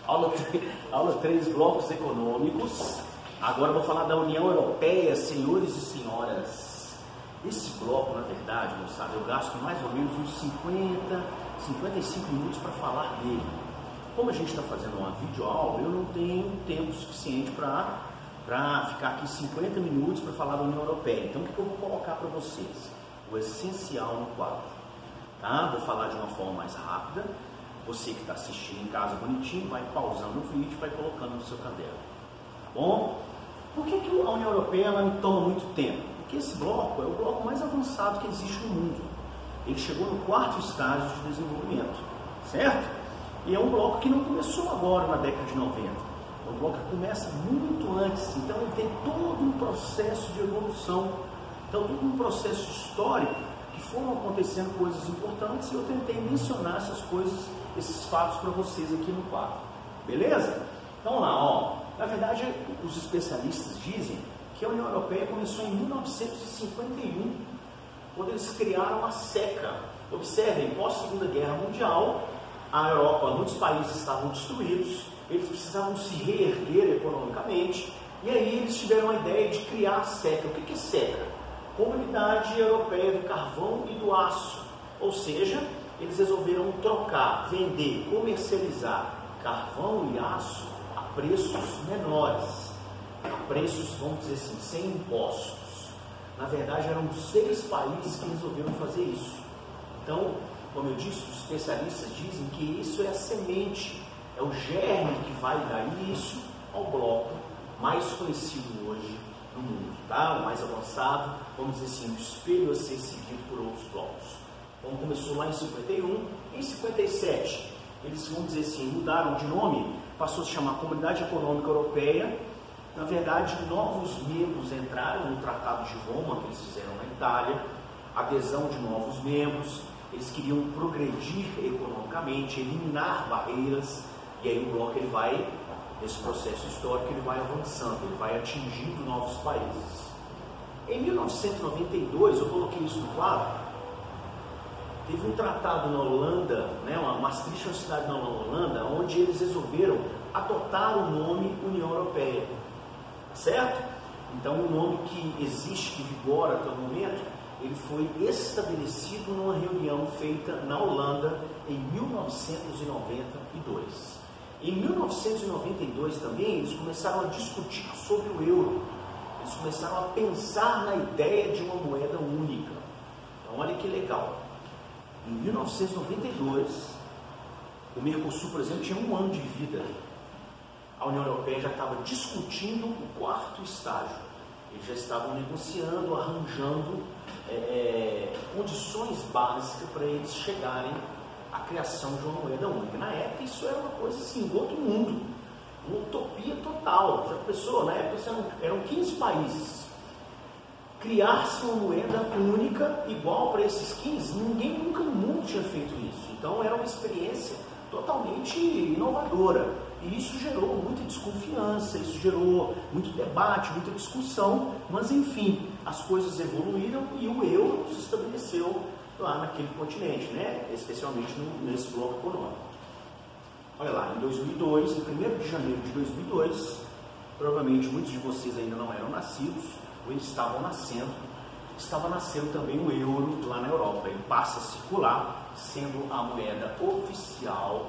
Aula 3, blocos econômicos. Agora eu vou falar da União Europeia, senhores e senhoras. Esse bloco, na verdade, moçada, eu gasto mais ou menos uns 55 minutos para falar dele. Como a gente está fazendo uma videoaula, eu não tenho tempo suficiente para ficar aqui 50 minutos para falar da União Europeia. Então, o que eu vou colocar para vocês? O essencial no quadro. Tá? Vou falar de uma forma mais rápida. Você que está assistindo em casa bonitinho, vai pausando o vídeo e vai colocando no seu caderno. Tá bom? Por que a União Europeia ela me toma muito tempo? Porque esse bloco é o bloco mais avançado que existe no mundo. Ele chegou no 4º estágio de desenvolvimento, certo? E é um bloco que não começou agora na década de 90. É um bloco que começa muito antes. Então ele tem todo um processo de evolução. Então todo um processo histórico que foram acontecendo coisas importantes e eu tentei mencionar essas coisas, esses fatos para vocês aqui no quadro. Beleza? Então lá, ó. Na verdade, os especialistas dizem que a União Europeia começou em 1951, quando eles criaram a SECA. Observem, pós-Segunda Guerra Mundial, a Europa, muitos países estavam destruídos, eles precisavam se reerguer economicamente, e aí eles tiveram a ideia de criar a SECA. O que é SECA? Comunidade Europeia do Carvão e do Aço. Ou seja, eles resolveram trocar, vender, comercializar carvão e aço a preços menores, a preços, vamos dizer assim, sem impostos. Na verdade, eram 6 países que resolveram fazer isso. Então, como eu disse, os especialistas dizem que isso é a semente, é o germe que vai dar início ao bloco mais conhecido hoje no mundo, tá? O mais avançado, vamos dizer assim, o espelho a ser seguido por outros blocos. Então começou lá em 51, em 57 eles, vamos dizer assim, mudaram de nome, passou a se chamar Comunidade Econômica Europeia. Na verdade, novos membros entraram no Tratado de Roma, que eles fizeram na Itália, adesão de novos membros, eles queriam progredir economicamente, eliminar barreiras, e aí o bloco ele vai, nesse processo histórico, ele vai avançando, ele vai atingindo novos países. Em 1992, eu coloquei isso no quadro, teve um tratado na Holanda, né, Maastricht é uma cidade na Holanda, onde eles resolveram adotar o nome União Europeia, certo? Então o nome que existe, que vigora até o momento, ele foi estabelecido numa reunião feita na Holanda em 1992. Em 1992 também eles começaram a discutir sobre o euro, eles começaram a pensar na ideia de uma moeda única. Então olha que legal. Em 1992, o Mercosul, por exemplo, tinha 1 ano de vida. A União Europeia já estava discutindo o 4º estágio. Eles já estavam negociando, arranjando condições básicas para eles chegarem à criação de uma moeda única. Na época, isso era uma coisa assim, do outro mundo, uma utopia total. Já pensou? Na época eram 15 países. Criar-se uma moeda única, igual para esses 15, ninguém nunca no mundo tinha feito isso. Então era uma experiência totalmente inovadora. E isso gerou muita desconfiança, isso gerou muito debate, muita discussão, mas enfim, as coisas evoluíram e o euro se estabeleceu lá naquele continente, né? Especialmente nesse bloco econômico. Olha lá, em 2002, em 1º de janeiro de 2002, provavelmente muitos de vocês ainda não eram nascidos, ou eles estavam nascendo, estava nascendo também o euro lá na Europa. Ele passa a circular, sendo a moeda oficial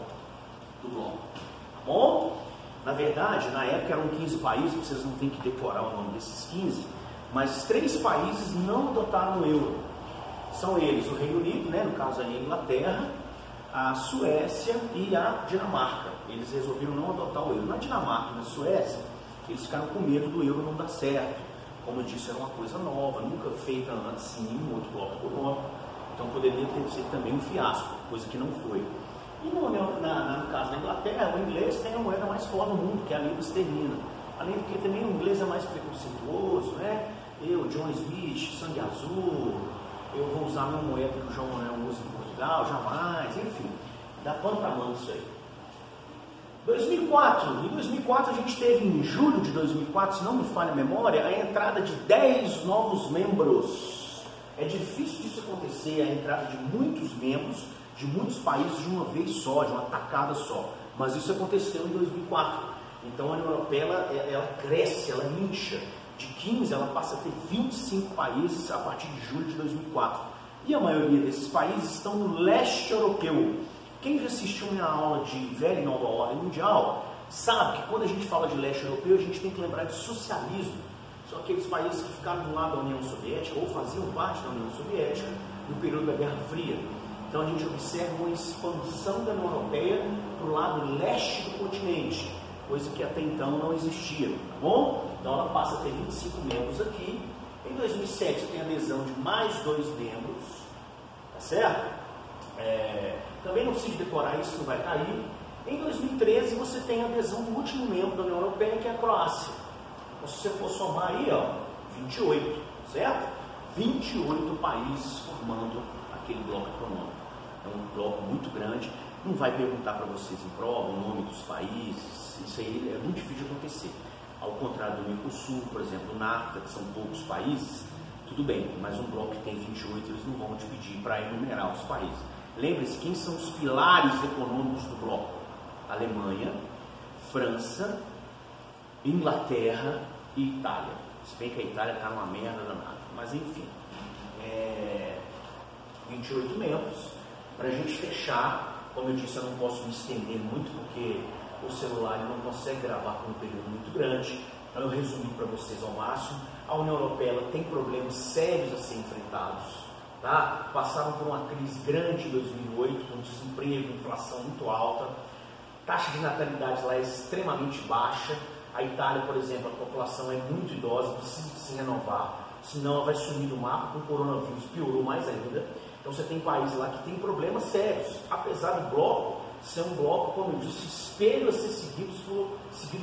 do bloco. Tá bom? Na verdade, na época eram 15 países, vocês não têm que decorar o nome desses 15, mas 3 países não adotaram o euro. São eles o Reino Unido, né, no caso aí a Inglaterra, a Suécia e a Dinamarca. Eles resolveram não adotar o euro. Na Dinamarca e na Suécia, eles ficaram com medo do euro não dar certo. Como eu disse, era uma coisa nova, nunca feita antes em nenhum outro bloco econômico, então poderia ter sido também um fiasco, coisa que não foi. E no caso da Inglaterra, o inglês tem a moeda mais forte do mundo, que é a libra esterlina. Além de que também o inglês é mais preconceituoso, né? Eu, John Smith, sangue azul, eu vou usar a mesma moeda que o João Manuel usa em Portugal, jamais, enfim, dá pano para mão isso aí. 2004, em 2004 a gente teve em julho de 2004, se não me falha a memória, a entrada de 10 novos membros. É difícil disso acontecer, a entrada de muitos membros, de muitos países de uma vez só, de uma tacada só. Mas isso aconteceu em 2004. Então a União Europeia ela cresce, ela incha. De 15 ela passa a ter 25 países a partir de julho de 2004. E a maioria desses países estão no leste europeu. Quem já assistiu minha aula de Velha e Nova Ordem Mundial sabe que quando a gente fala de leste europeu, a gente tem que lembrar de socialismo. São aqueles países que ficaram do lado da União Soviética ou faziam parte da União Soviética no período da Guerra Fria. Então a gente observa uma expansão da União Europeia para o lado leste do continente, coisa que até então não existia, tá bom? Então ela passa a ter 25 membros aqui. Em 2007 tem a adesão de mais 2 membros, tá certo? Também não precisa decorar isso, não vai cair. Em 2013 você tem a adesão do último membro da União Europeia, que é a Croácia. Então, se você for somar aí, ó, 28, certo? 28 países formando aquele bloco econômico. É um bloco muito grande. Não vai perguntar para vocês em prova o nome dos países, isso aí é muito difícil de acontecer. Ao contrário do Mercosul, por exemplo, o NAFTA, que são poucos países, tudo bem, mas um bloco que tem 28, eles não vão te pedir para enumerar os países. Lembre-se, quem são os pilares econômicos do bloco? Alemanha, França, Inglaterra e Itália. Se bem que a Itália está numa merda danada, mas enfim. 28 membros. Para a gente fechar, como eu disse, eu não posso me estender muito porque o celular ele não consegue gravar por um período muito grande. Então eu resumi para vocês ao máximo. A União Europeia ela tem problemas sérios a serem enfrentados. Tá? Passaram por uma crise grande em 2008, com desemprego, inflação muito alta. Taxa de natalidade lá é extremamente baixa. A Itália, por exemplo, a população é muito idosa, precisa de se renovar, senão ela vai sumir do mapa. Com o coronavírus piorou mais ainda. Então você tem países lá que tem problemas sérios, apesar do bloco ser um bloco, como eu disse, espelho a ser seguido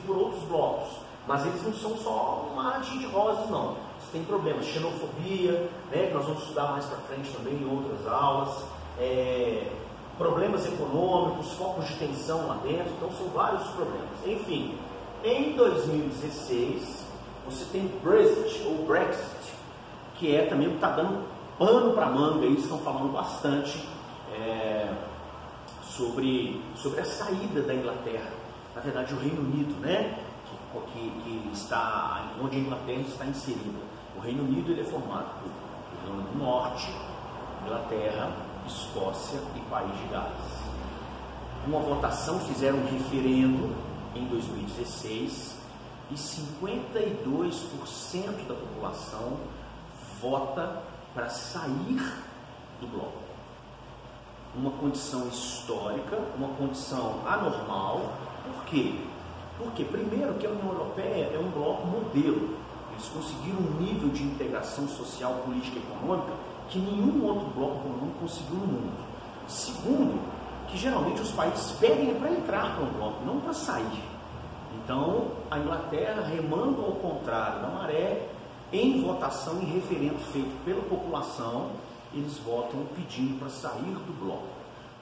por outros blocos. Mas eles não são só uma arte de rosas, não. Você tem problemas, xenofobia, né, que nós vamos estudar mais para frente também em outras aulas, problemas econômicos, focos de tensão lá dentro, então são vários problemas. Enfim, em 2016, você tem Brexit, que é também o que está dando pano para manga, eles estão falando bastante sobre a saída da Inglaterra, na verdade o Reino Unido, né? Que está, onde a Inglaterra está inserida. O Reino Unido ele é formado por Irlanda do Norte, Inglaterra, Escócia e País de Gales. Uma votação, fizeram um referendo em 2016 e 52% da população vota para sair do bloco. Uma condição histórica, uma condição anormal. Por quê? Porque, primeiro, que a União Europeia é um bloco modelo. Eles conseguiram um nível de integração social, política e econômica que nenhum outro bloco econômico conseguiu no mundo. Segundo, que geralmente os países pedem para entrar para um bloco, não para sair. Então, a Inglaterra, remando ao contrário da maré, em votação, em referendo feito pela população, eles votam pedindo para sair do bloco.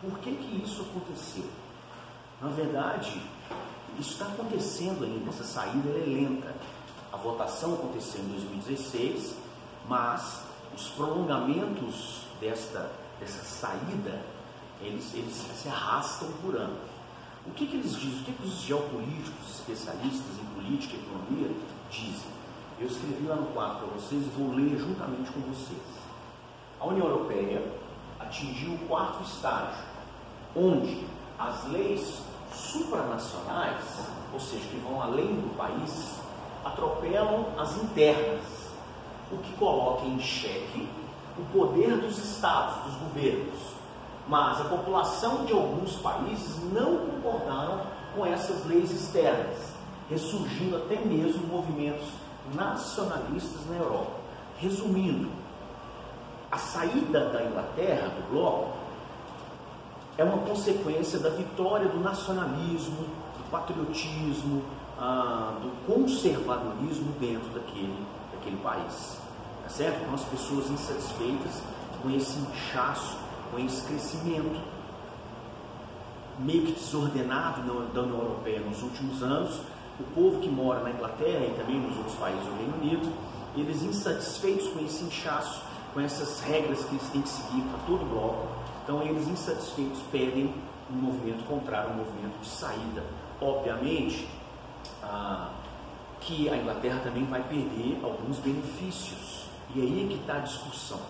Por que isso aconteceu? Na verdade, isso está acontecendo ainda, essa saída é lenta. A votação aconteceu em 2016, mas os prolongamentos dessa saída, eles se arrastam por anos. O que eles dizem? O que os geopolíticos, especialistas em política e economia dizem? Eu escrevi lá no quadro para vocês e vou ler juntamente com vocês. A União Europeia atingiu o 4º estágio, onde as leis supranacionais, ou seja, que vão além do país, atropelam as internas, o que coloca em xeque o poder dos estados, dos governos. Mas a população de alguns países não concordaram com essas leis externas, ressurgindo até mesmo movimentos nacionalistas na Europa. Resumindo, a saída da Inglaterra do bloco é uma consequência da vitória do nacionalismo, do patriotismo, do conservadorismo dentro daquele país. Tá certo? Então as pessoas insatisfeitas com esse inchaço, com esse crescimento meio que desordenado da União Europeia nos últimos anos, o povo que mora na Inglaterra e também nos outros países do Reino Unido, eles insatisfeitos com esse inchaço, com essas regras que eles têm que seguir para todo o bloco, Então eles insatisfeitos pedem um movimento contrário, um movimento de saída. Obviamente que a Inglaterra também vai perder alguns benefícios, e aí é que está a discussão,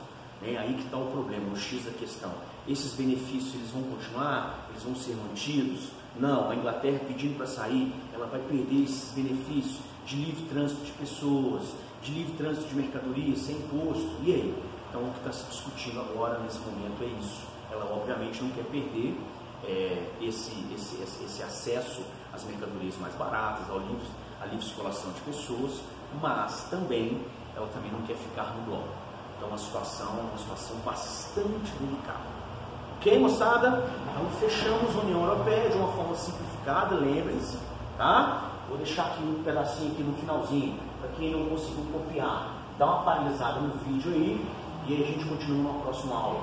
né? Aí que está o problema, o X da questão. Esses benefícios eles vão continuar? Eles vão ser mantidos? Não, a Inglaterra pedindo para sair, ela vai perder esses benefícios de livre trânsito de pessoas, de livre trânsito de mercadorias, sem imposto, e aí? Então o que está se discutindo agora nesse momento é isso. Ela obviamente não quer perder esse acesso às mercadorias mais baratas, à livre circulação de pessoas, mas também ela também não quer ficar no bloco. Então a situação é uma situação bastante delicada. Ok, moçada? Então fechamos a União Europeia de uma forma simplificada, lembrem-se, tá? Vou deixar aqui um pedacinho aqui no finalzinho, para quem não conseguiu copiar, dá uma paralisada no vídeo aí, e aí a gente continua na próxima aula.